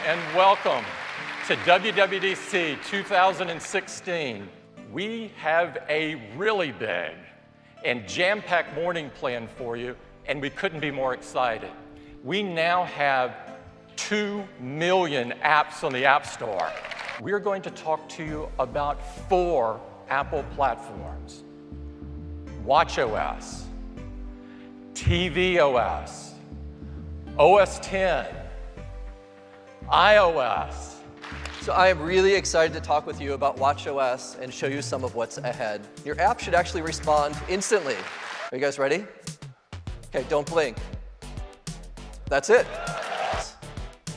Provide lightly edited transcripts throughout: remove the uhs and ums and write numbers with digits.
and welcome to WWDC 2016. We have a really big and jam-packed morning planned for you, and we couldn't be more excited. We now have 2 million apps on the App Store. We're going to talk to you about 4 Apple platforms: watchOS, tvOS, OS X, iOS. So I am really excited to talk with you about watchOS and show you some of what's ahead. Your app should actually respond instantly. Are you guys ready? Okay, don't blink. That's it.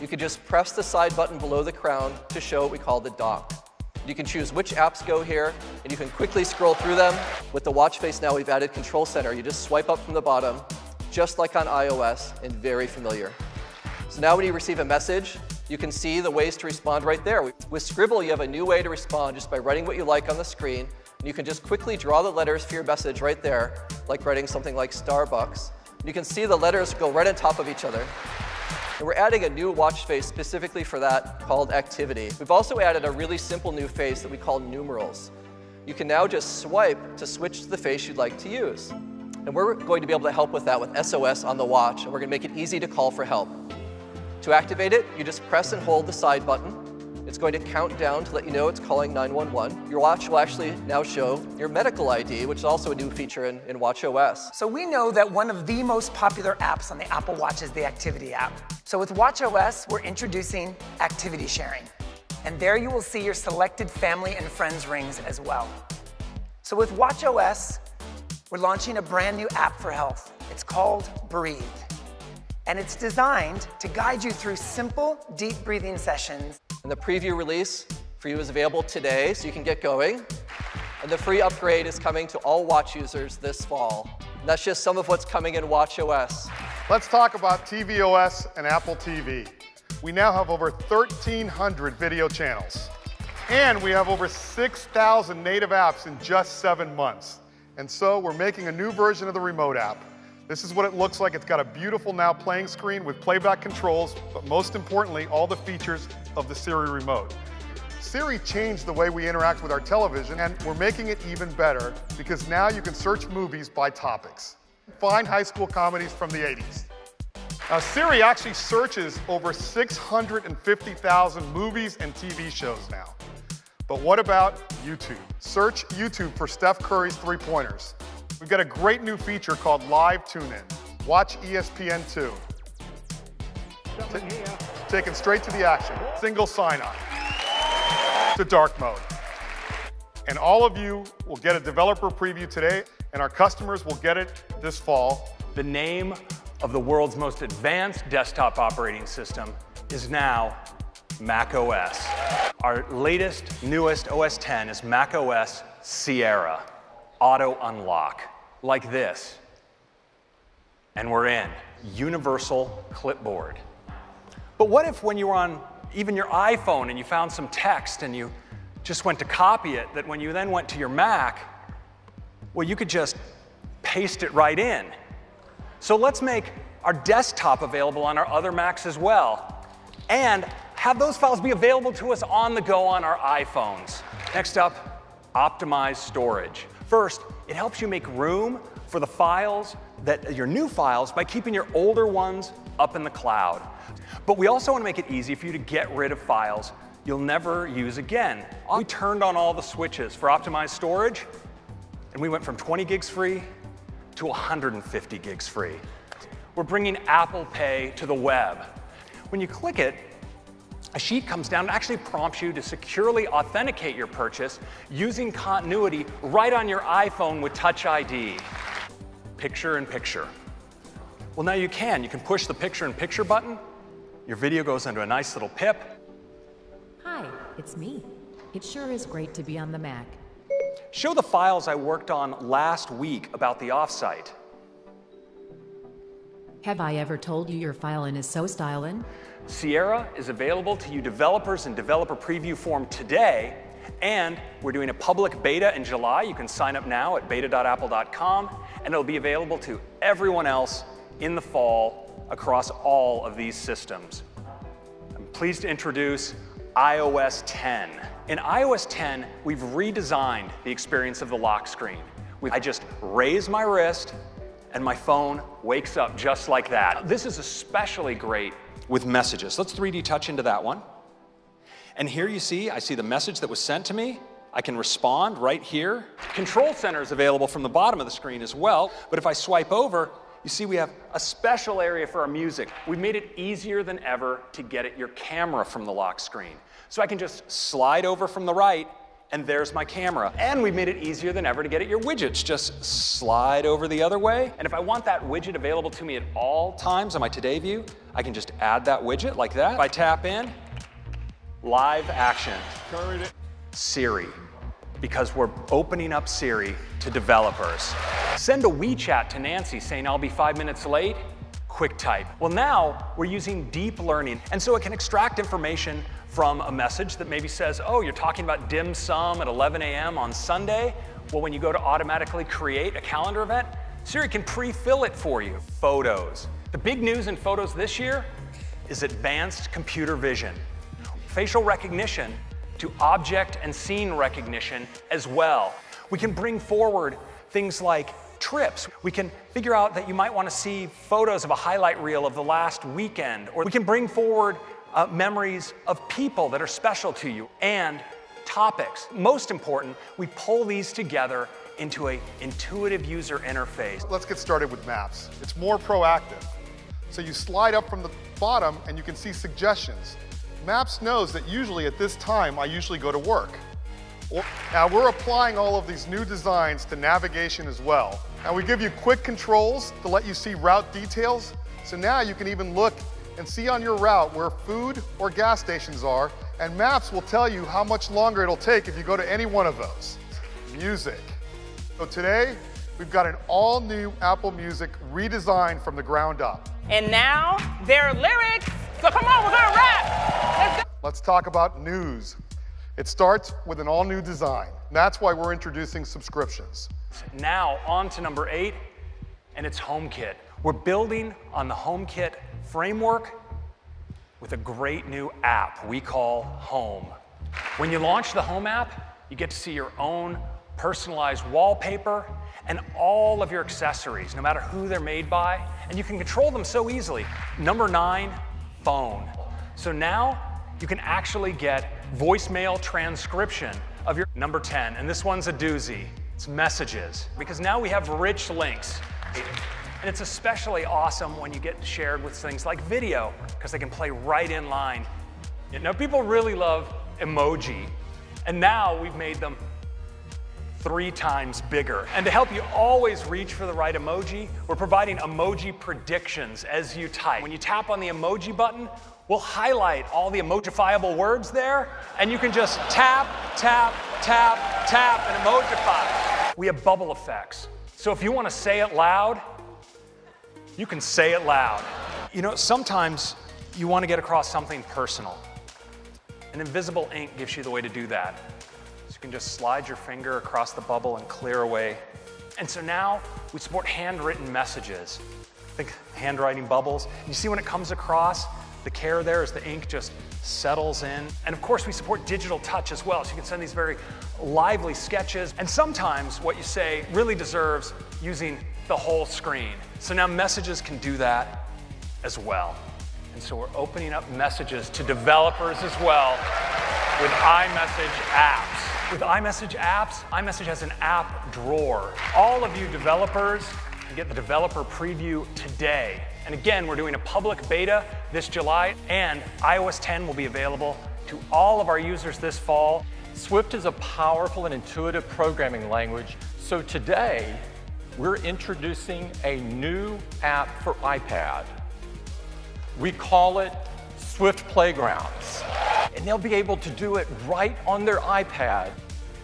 You can just press the side button below the crown to show what we call the dock. You can choose which apps go here, and you can quickly scroll through them. With the watch face now, we've added Control Center. You just swipe up from the bottom, just like on iOS, and very familiar. So now when you receive a message, you can see the ways to respond right there. With Scribble, you have a new way to respond just by writing what you like on the screen, and you can just quickly draw the letters for your message right there, like writing something like Starbucks. You can see the letters go right on top of each other. And we're adding a new watch face specifically for that called Activity. We've also added a really simple new face that we call numerals. You can now just swipe to switch to the face you'd like to use. And we're going to be able to help with that with SOS on the watch, and we're going to make it easy to call for help. To activate it, you just press and hold the side button. It's going to count down to let you know it's calling 911. Your watch will actually now show your medical ID, which is also a new feature in watchOS. So we know that one of the most popular apps on the Apple Watch is the Activity app. So with watchOS, we're introducing activity sharing. And there you will see your selected family and friends rings as well. So with watchOS, we're launching a brand new app for health. It's called Breathe. And it's designed to guide you through simple, deep breathing sessions. And the preview release for you is available today, so you can get going. And the free upgrade is coming to all watch users this fall. And that's just some of what's coming in watchOS. Let's talk about tvOS and Apple TV. We now have over 1,300 video channels. And we have over 6,000 native apps in just 7 months. And so we're making a new version of the Remote app. This is what it looks like. It's got a beautiful now playing screen with playback controls, but most importantly, all the features of the Siri remote. Siri changed the way we interact with our television, and we're making it even better because now you can search movies by topics. Find high school comedies from the 80s. Now, Siri actually searches over 650,000 movies and TV shows now. But what about YouTube? Search YouTube for Steph Curry's three-pointers. We've got a great new feature called Live Tune-In. Watch ESPN2. Taken straight to the action. Single sign-on to dark mode. And all of you will get a developer preview today, and our customers will get it this fall. The name of the world's most advanced desktop operating system is now macOS. Our latest, newest OS X is macOS Sierra. Auto unlock, like this. And we're in universal clipboard. But what if when you were on even your iPhone and you found some text and you just went to copy it, that when you then went to your Mac, well, you could just paste it right in. So let's make our desktop available on our other Macs as well, and have those files be available to us on the go on our iPhones. Next up, optimize storage. First, it helps you make room for the files, your new files, by keeping your older ones up in the cloud. But we also want to make it easy for you to get rid of files you'll never use again. We turned on all the switches for optimized storage, and we went from 20 gigs free to 150 gigs free. We're bringing Apple Pay to the web. When you click it, a sheet comes down and actually prompts you to securely authenticate your purchase using continuity right on your iPhone with Touch ID. Picture-in-picture. Well, now you can push the picture-in-picture button. Your video goes into a nice little pip. Hi, it's me. It sure is great to be on the Mac. Show the files I worked on last week about the offsite. Have I ever told you your filing is so stylin'? Sierra is available to you developers in developer preview form today, and we're doing a public beta in July. You can sign up now at beta.apple.com, and it'll be available to everyone else in the fall across all of these systems. I'm pleased to introduce iOS 10. In iOS 10, we've redesigned the experience of the lock screen. I just raise my wrist and my phone wakes up just like that. This is especially great with messages. Let's 3D touch into that one. And here you see, I see the message that was sent to me. I can respond right here. Control Center is available from the bottom of the screen as well, but if I swipe over, you see we have a special area for our music. We've made it easier than ever to get at your camera from the lock screen. So I can just slide over from the right, and there's my camera. And we've made it easier than ever to get at your widgets. Just slide over the other way. And if I want that widget available to me at all times on my Today view, I can just add that widget like that. If I tap in, live action. Siri, because we're opening up Siri to developers. Send a WeChat to Nancy saying I'll be 5 minutes late. Quick type. Well, now we're using deep learning, and so it can extract information from a message that maybe says, oh, you're talking about dim sum at 11 a.m. on Sunday. Well, when you go to automatically create a calendar event, Siri can pre-fill it for you. Photos. The big news in photos this year is advanced computer vision. Facial recognition to object and scene recognition as well. We can bring forward things like trips. We can figure out that you might want to see photos of a highlight reel of the last weekend, or we can bring forward memories of people that are special to you and topics. Most important, we pull these together into an intuitive user interface. Let's get started with Maps. It's more proactive. So you slide up from the bottom and you can see suggestions. Maps knows that usually at this time I usually go to work. Now we're applying all of these new designs to navigation as well. And we give you quick controls to let you see route details. So now you can even look and see on your route where food or gas stations are, and Maps will tell you how much longer it'll take if you go to any one of those. Music. So today, we've got an all-new Apple Music redesigned from the ground up. And now, their lyrics. So come on, we're gonna rap. Let's go. Let's talk about news. It starts with an all-new design. That's why we're introducing subscriptions. Now, on to number 8, and it's HomeKit. We're building on the HomeKit framework with a great new app we call Home. When you launch the Home app, you get to see your own personalized wallpaper and all of your accessories, no matter who they're made by, and you can control them so easily. Number 9, phone. So now you can actually get voicemail transcription of your number 10, and this one's a doozy. It's messages, because now we have rich links. And it's especially awesome when you get shared with things like video, because they can play right in line. You know, people really love emoji, and now we've made them 3 times bigger. And to help you always reach for the right emoji, we're providing emoji predictions as you type. When you tap on the emoji button, we'll highlight all the emojifiable words there, and you can just tap, tap, tap, tap, and emojify. We have bubble effects. So if you want to say it loud, you can say it loud. You know, sometimes you want to get across something personal. And invisible ink gives you the way to do that. So you can just slide your finger across the bubble and clear away. And so now we support handwritten messages. Think handwriting bubbles. And you see when it comes across, the care there is the ink just settles in. And of course we support digital touch as well, so you can send these very lively sketches. And sometimes what you say really deserves using the whole screen. So now messages can do that as well. And so we're opening up messages to developers as well with iMessage apps. With iMessage apps, iMessage has an app drawer. All of you developers can get the developer preview today. And again, we're doing a public beta this July, and iOS 10 will be available to all of our users this fall. Swift is a powerful and intuitive programming language, so today we're introducing a new app for iPad. We call it Swift Playgrounds, and they'll be able to do it right on their iPad.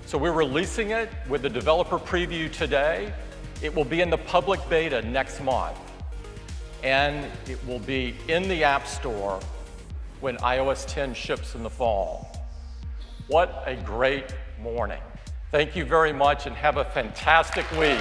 So we're releasing it with the developer preview today. It will be in the public beta next month, and it will be in the App Store when iOS 10 ships in the fall. What a great morning. Thank you very much and have a fantastic week.